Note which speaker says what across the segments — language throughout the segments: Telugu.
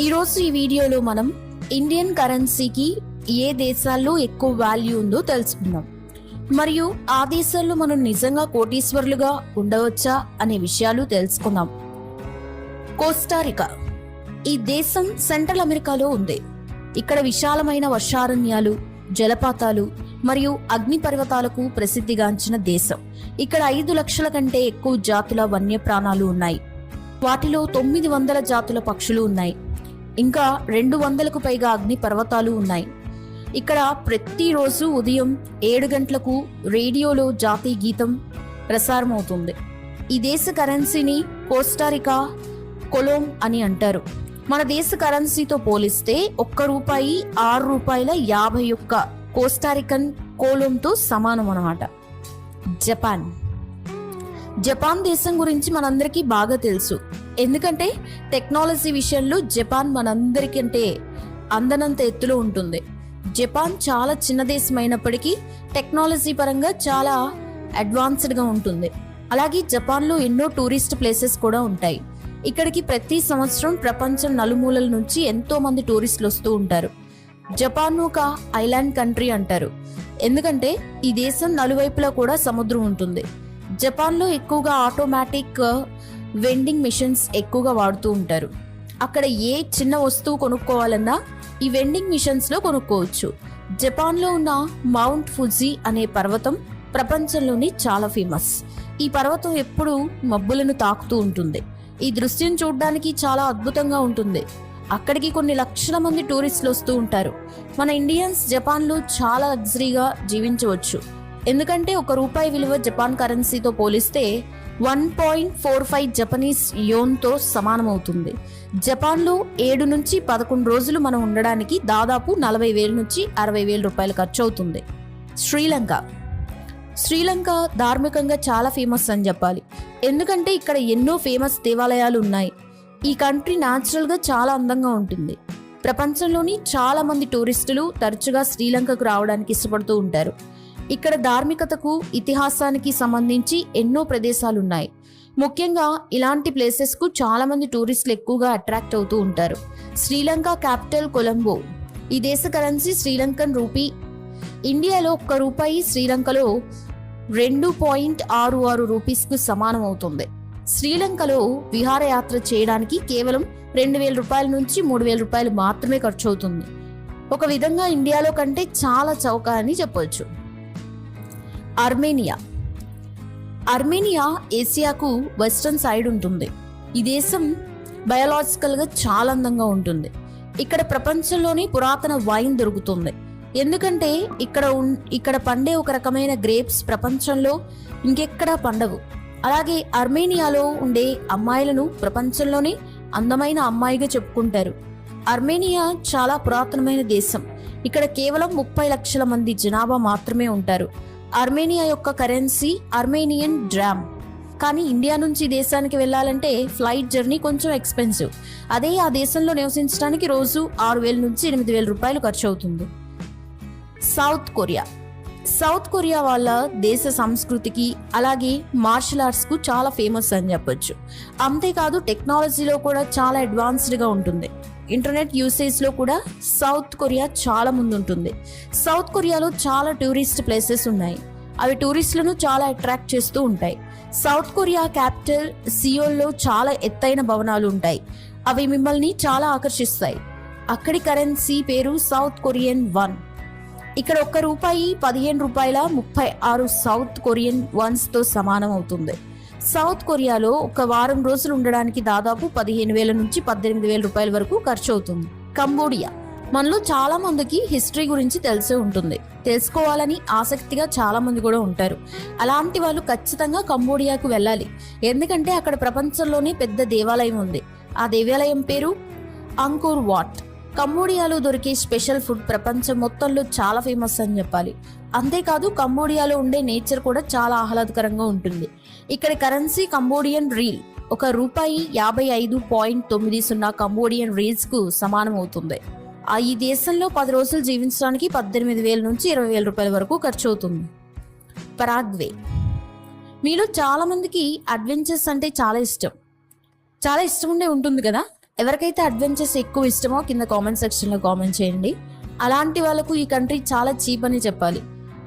Speaker 1: ఈరోజు ఈ వీడియోలో మనం ఇండియన్ కరెన్సీకి ఏ దేశాల్లో ఎక్కువ వాల్యూ ఉందో తెలుసుకుందాం. మరియు ఆ దేశాల్లో మనం నిజంగా కోటీశ్వరులుగా ఉండవచ్చా అనే విషయాలు తెలుసుకుందాం. కోస్టారికా. ఈ దేశం సెంట్రల్ అమెరికాలో ఉంది. ఇక్కడ విశాలమైన వర్షారణ్యాలు, జలపాతాలు మరియు అగ్ని పర్వతాలకు ప్రసిద్ధిగాంచిన దేశం. ఇక్కడ 5 లక్షల కంటే ఎక్కువ జాతుల వన్యప్రాణాలు ఉన్నాయి. వాటిలో 900 జాతుల పక్షులు ఉన్నాయి. ఇంకా 200కు పైగా అగ్ని పర్వతాలు ఉన్నాయి. ఇక్కడ ప్రతిరోజు ఉదయం 7 గంటలకు రేడియోలో జాతీయ గీతం ప్రసారం అవుతుంది. ఈ దేశ కరెన్సీని కోస్టారికా కొలోం అని అంటారు. మన దేశ కరెన్సీతో పోలిస్తే ₹1 ₹6.51 కోస్టారికన్ కోలోంతో సమానం అన్నమాట. జపాన్ దేశం గురించి మనందరికీ బాగా తెలుసు. ఎందుకంటే టెక్నాలజీ విషయంలో జపాన్ మనందరికంటే అందనంత ఎత్తులో ఉంటుంది. జపాన్ చాలా చిన్న దేశం అయినప్పటికీ టెక్నాలజీ పరంగా చాలా అడ్వాన్స్డ్గా ఉంటుంది. అలాగే జపాన్లో ఎన్నో టూరిస్ట్ ప్లేసెస్ కూడా ఉంటాయి. ఇక్కడికి ప్రతి సంవత్సరం ప్రపంచం నలుమూలల నుంచి ఎంతో మంది టూరిస్టులు వస్తూ ఉంటారు. జపాన్ ఒక ఐలాండ్ కంట్రీ అంటారు. ఎందుకంటే ఈ దేశం నలువైపులా కూడా సముద్రం ఉంటుంది. జపాన్లో ఎక్కువగా ఆటోమేటిక్ వెండింగ్ మిషన్స్ ఎక్కువగా వాడుతూ ఉంటారు. అక్కడ ఏ చిన్న వస్తువు కొనుక్కోవాలన్నా ఈ వెండింగ్ మిషన్స్ లో కొనుక్కోవచ్చు. జపాన్లో ఉన్న మౌంట్ ఫుజీ అనే పర్వతం ప్రపంచంలోని చాలా ఫేమస్. ఈ పర్వతం ఎప్పుడూ మబ్బులను తాకుతూ ఉంటుంది. ఈ దృశ్యం చూడడానికి చాలా అద్భుతంగా ఉంటుంది. అక్కడికి కొన్ని లక్షల మంది టూరిస్టులు వస్తూ ఉంటారు. మన ఇండియన్స్ జపాన్లో చాలా లగ్జరీగా జీవించవచ్చు. ఎందుకంటే ₹1 విలువ జపాన్ కరెన్సీతో పోలిస్తే 1.45 జపనీస్ యోన్తో సమానమవుతుంది. జపాన్లో 7 నుంచి 11 రోజులు మనం ఉండడానికి దాదాపు ₹40,000 నుంచి ₹60,000 ఖర్చు అవుతుంది. శ్రీలంక ధార్మికంగా చాలా ఫేమస్ అని చెప్పాలి. ఎందుకంటే ఇక్కడ ఎన్నో ఫేమస్ దేవాలయాలు ఉన్నాయి. ఈ కంట్రీ న్యాచురల్గా చాలా అందంగా ఉంటుంది. ప్రపంచంలోని చాలా మంది టూరిస్టులు తరచుగా శ్రీలంకకు రావడానికి ఇష్టపడుతూ ఉంటారు. ఇక్కడ ధార్మికతకు, ఇతిహాసానికి సంబంధించి ఎన్నో ప్రదేశాలు ఉన్నాయి. ముఖ్యంగా ఇలాంటి ప్లేసెస్కు చాలా మంది టూరిస్టులు ఎక్కువగా అట్రాక్ట్ అవుతూ ఉంటారు. శ్రీలంక క్యాపిటల్ కొలంబో. ఈ దేశ కరెన్సీ శ్రీలంకన్ రూపీ. ఇండియాలో ₹1 శ్రీలంకలో ₹2.66కు సమానం అవుతుంది. శ్రీలంకలో విహారయాత్ర చేయడానికి కేవలం ₹2,000 నుంచి ₹3,000 మాత్రమే ఖర్చు అవుతుంది. ఒక విధంగా ఇండియాలో కంటే చాలా చౌక అని చెప్పొచ్చు. ఆర్మేనియా ఏసియాకు వెస్టర్న్ సైడ్ ఉంటుంది. ఈ దేశం బయోలాజికల్గా చాలా అందంగా ఉంటుంది. ఇక్కడ ప్రపంచంలోని పురాతన వైన్ దొరుకుతుంది. ఎందుకంటే ఇక్కడ పండే ఒక రకమైన గ్రేప్స్ ప్రపంచంలో ఇంకెక్కడా పండవు. అలాగే ఆర్మేనియాలో ఉండే అమ్మాయిలను ప్రపంచంలోనే అందమైన అమ్మాయిగా చెప్పుకుంటారు. ఆర్మేనియా చాలా పురాతనమైన దేశం. ఇక్కడ కేవలం 30 లక్షల మంది జనాభా మాత్రమే ఉంటారు. ఆర్మేనియా యొక్క కరెన్సీ ఆర్మేనియన్ డ్రామ్. కానీ ఇండియా నుంచి దేశానికి వెళ్ళాలంటే ఫ్లైట్ జర్నీ కొంచెం ఎక్స్పెన్సివ్. అదే ఆ దేశంలో నివసించడానికి రోజు ₹6,000 నుంచి ₹8,000 ఖర్చు అవుతుంది. సౌత్ కొరియా వాళ్ళ దేశ సంస్కృతికి అలాగే మార్షల్ ఆర్ట్స్కు చాలా ఫేమస్ అని చెప్పొచ్చు. అంతేకాదు టెక్నాలజీలో కూడా చాలా అడ్వాన్స్డ్గా ఉంటుంది. ఇంటర్నెట్ యూసేజ్లో కూడా సౌత్ కొరియా చాలా ముందుంటుంది. సౌత్ కొరియాలో చాలా టూరిస్ట్ ప్లేసెస్ ఉన్నాయి. అవి టూరిస్టులను చాలా అట్రాక్ట్ చేస్తూ ఉంటాయి. సౌత్ కొరియా క్యాపిటల్ సియోల్లో చాలా ఎత్తైన భవనాలు ఉంటాయి. అవి మిమ్మల్ని చాలా ఆకర్షిస్తాయి. అక్కడి కరెన్సీ పేరు సౌత్ కొరియన్ వన్. ఇక్కడ ₹1 ₹15.36 సౌత్ కొరియన్ వన్స్తో సమానం అవుతుంది. సౌత్ కొరియాలో ఒక వారం రోజులు ఉండడానికి దాదాపు ₹15,000 నుంచి ₹18,000 వరకు ఖర్చు అవుతుంది. కంబోడియా. మనలో చాలా మందికి హిస్టరీ గురించి తెలిసే ఉంటుంది. తెలుసుకోవాలని ఆసక్తిగా చాలా మంది కూడా ఉంటారు. అలాంటి వాళ్ళు ఖచ్చితంగా కంబోడియాకు వెళ్ళాలి. ఎందుకంటే అక్కడ ప్రపంచంలోనే పెద్ద దేవాలయం ఉంది. ఆ దేవాలయం పేరు అంకోర్ వాట్. కంబోడియాలో దొరికే స్పెషల్ ఫుడ్ ప్రపంచం మొత్తంలో చాలా ఫేమస్ అని చెప్పాలి. అంతేకాదు కంబోడియాలో ఉండే నేచర్ కూడా చాలా ఆహ్లాదకరంగా ఉంటుంది. ఇక్కడ కరెన్సీ కంబోడియన్ రీల్. ఒక ₹55.90 కంబోడియన్ రీల్స్కు సమానం అవుతుంది. ఈ దేశంలో 10 రోజులు జీవించడానికి ₹18,000 నుంచి ₹20,000 వరకు ఖర్చు అవుతుంది. పరాగ్వే. మీలో చాలా మందికి అడ్వెంచర్స్ అంటే చాలా ఇష్టం ఉండే ఉంటుంది కదా. ఎవరికైతే అడ్వెంచర్స్ ఎక్కువ ఇష్టమో కింద కామెంట్ సెక్షన్లో కామెంట్ చేయండి. అలాంటి వాళ్ళకు ఈ కంట్రీ చాలా చీప్ అని చెప్పాలి.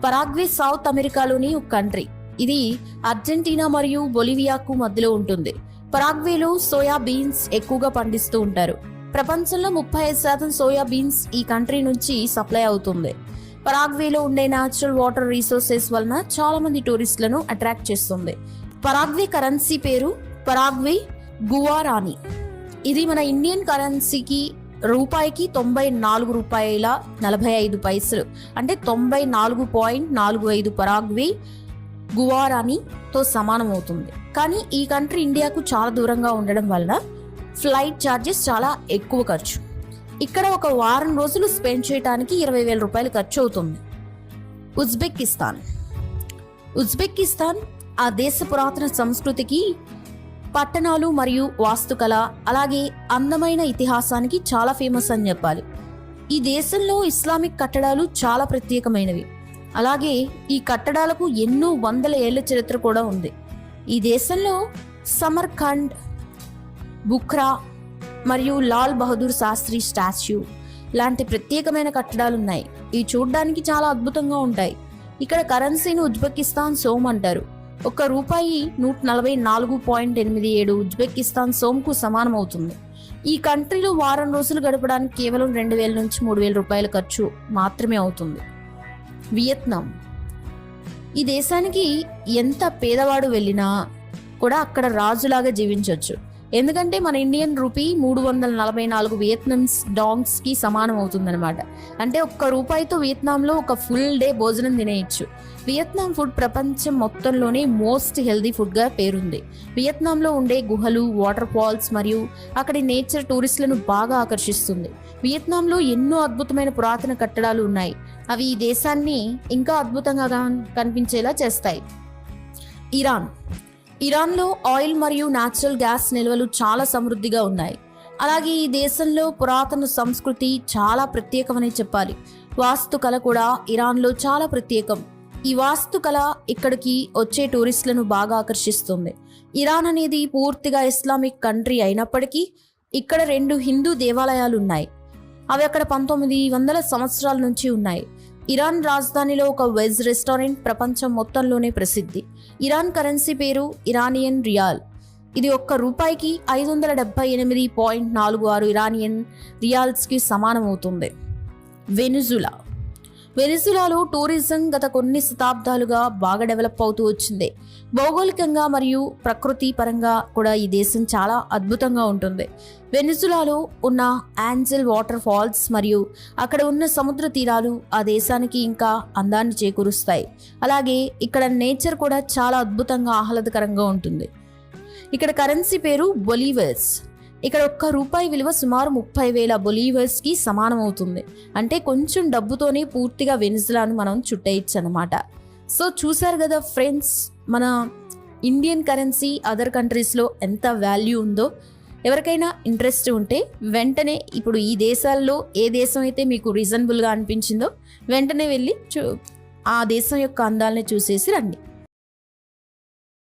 Speaker 1: పరాగ్వే సౌత్ అమెరికాలోని ఒక కంట్రీ. ఇది అర్జెంటీనా మరియు బొలివియాకు మధ్యలో ఉంటుంది. పరాగ్వేలో సోయా బీన్స్ ఎక్కువగా పండిస్తూ ఉంటారు. ప్రపంచంలో 35% సోయా బీన్స్ ఈ కంట్రీ నుంచి సప్లై అవుతుంది. పరాగ్వేలో ఉండే న్యాచురల్ వాటర్ రీసోర్సెస్ వలన చాలా మంది టూరిస్టులను అట్రాక్ట్ చేస్తుంది. పరాగ్వే కరెన్సీ పేరు పరాగ్వే గువారాని. ఇది మన ఇండియన్ కరెన్సీకి రూపాయికి 94 రూపాయల 45 పైసలు, అంటే 94.45 పరాగ్వే గువారానితో సమానం అవుతుంది. కానీ ఈ కంట్రీ ఇండియాకు చాలా దూరంగా ఉండడం వలన ఫ్లైట్ ఛార్జెస్ చాలా ఎక్కువ ఖర్చు. ఇక్కడ ఒక వారం రోజులు స్పెండ్ చేయడానికి 20,000 రూపాయలు ఖర్చు అవుతుంది. ఉజ్బెకిస్తాన్ ఆ దేశ పురాతన సంస్కృతికి, పట్టణాలు మరియు వాస్తుకళ, అలాగే అందమైన ఇతిహాసానికి చాలా ఫేమస్ అని చెప్పాలి. ఈ దేశంలో ఇస్లామిక్ కట్టడాలు చాలా ప్రత్యేకమైనవి. అలాగే ఈ కట్టడాలకు ఎన్నో వందల ఏళ్ల చరిత్ర కూడా ఉంది. ఈ దేశంలో సమర్ఖండ్, బుఖ్రా మరియు లాల్ బహదూర్ శాస్త్రి స్టాచ్యూ లాంటి ప్రత్యేకమైన కట్టడాలు ఉన్నాయి. ఇవి చూడడానికి చాలా అద్భుతంగా ఉంటాయి. ఇక్కడ కరెన్సీని ఉజ్బెకిస్తాన్ సోమ్ అంటారు. ఒక్క రూపాయి 144.87 ఉజ్బెకిస్తాన్ సోమ్కు సమానం అవుతుంది. ఈ కంట్రీలో వారం రోజులు గడపడానికి కేవలం 2,000 నుంచి 3,000 రూపాయల ఖర్చు మాత్రమే అవుతుంది. వియత్నాం. ఈ దేశానికి ఎంత పేదవాడు వెళ్ళినా కూడా అక్కడ రాజులాగా జీవించవచ్చు. ఎందుకంటే మన ఇండియన్ రూపీ 344 వియత్నామ్స్ డాంగ్స్ కి సమానం అవుతుందన్నమాట. అంటే ఒక్క రూపాయితో వియత్నాంలో ఒక ఫుల్ డే భోజనం తినేయచ్చు. వియత్నాం ఫుడ్ ప్రపంచం మొత్తంలోనే మోస్ట్ హెల్దీ ఫుడ్ గా పేరుంది. వియత్నాంలో ఉండే గుహలు, వాటర్ ఫాల్స్ మరియు అక్కడి నేచర్ టూరిస్టులను బాగా ఆకర్షిస్తుంది. వియత్నాంలో ఎన్నో అద్భుతమైన పురాతన కట్టడాలు ఉన్నాయి. అవి ఈ దేశాన్ని ఇంకా అద్భుతంగా కనిపించేలా చేస్తాయి. ఇరాన్లో ఆయిల్ మరియు న్యాచురల్ గ్యాస్ నిల్వలు చాలా సమృద్ధిగా ఉన్నాయి. అలాగే ఈ దేశంలో పురాతన సంస్కృతి చాలా ప్రత్యేకమని చెప్పాలి. వాస్తుకళ కూడా ఇరాన్లో చాలా ప్రత్యేకం. ఈ వాస్తుకళ ఇక్కడికి వచ్చే టూరిస్టులను బాగా ఆకర్షిస్తుంది. ఇరాన్ అనేది పూర్తిగా ఇస్లామిక్ కంట్రీ అయినప్పటికీ ఇక్కడ 2 హిందూ దేవాలయాలు ఉన్నాయి. అవి అక్కడ 1900 సంవత్సరాల నుంచి ఉన్నాయి. ఇరాన్ రాజధానిలో ఒక వెజ్ రెస్టారెంట్ ప్రపంచం మొత్తంలోనే ప్రసిద్ధి. ఇరాన్ కరెన్సీ పేరు ఇరానియన్ రియాల్. ఇది ఒక్క రూపాయికి 578.46 ఇరానియన్ రియాల్స్కి సమానం అవుతుంది. వెనిజులాలో టూరిజం గత కొన్ని శతాబ్దాలుగా బాగా డెవలప్ అవుతూ వచ్చింది. భౌగోళికంగా మరియు ప్రకృతి పరంగా కూడా ఈ దేశం చాలా అద్భుతంగా ఉంటుంది. వెనిజులాలో ఉన్న యాంజెల్ వాటర్ ఫాల్స్ మరియు అక్కడ ఉన్న సముద్ర తీరాలు ఆ దేశానికి ఇంకా అందాన్ని చేకూరుస్తాయి. అలాగే ఇక్కడ నేచర్ కూడా చాలా అద్భుతంగా ఆహ్లాదకరంగా ఉంటుంది. ఇక్కడ కరెన్సీ పేరు బొలీవర్స్. ఇక్కడ ఒక్క రూపాయి విలువ సుమారు 30,000 బొలీవర్స్కి సమానం అవుతుంది. అంటే కొంచెం డబ్బుతోనే పూర్తిగా వెనిజులాను మనం చుట్టేయచ్చు అనమాట. సో చూసారు కదా ఫ్రెండ్స్, మన ఇండియన్ కరెన్సీ అదర్ కంట్రీస్లో ఎంత వాల్యూ ఉందో. ఎవరికైనా ఇంట్రెస్ట్ ఉంటే వెంటనే ఇప్పుడు ఈ దేశాల్లో ఏ దేశం అయితే మీకు రీజనబుల్గా అనిపించిందో వెంటనే వెళ్ళి ఆ దేశం యొక్క అందాలని చూసేసి రండి.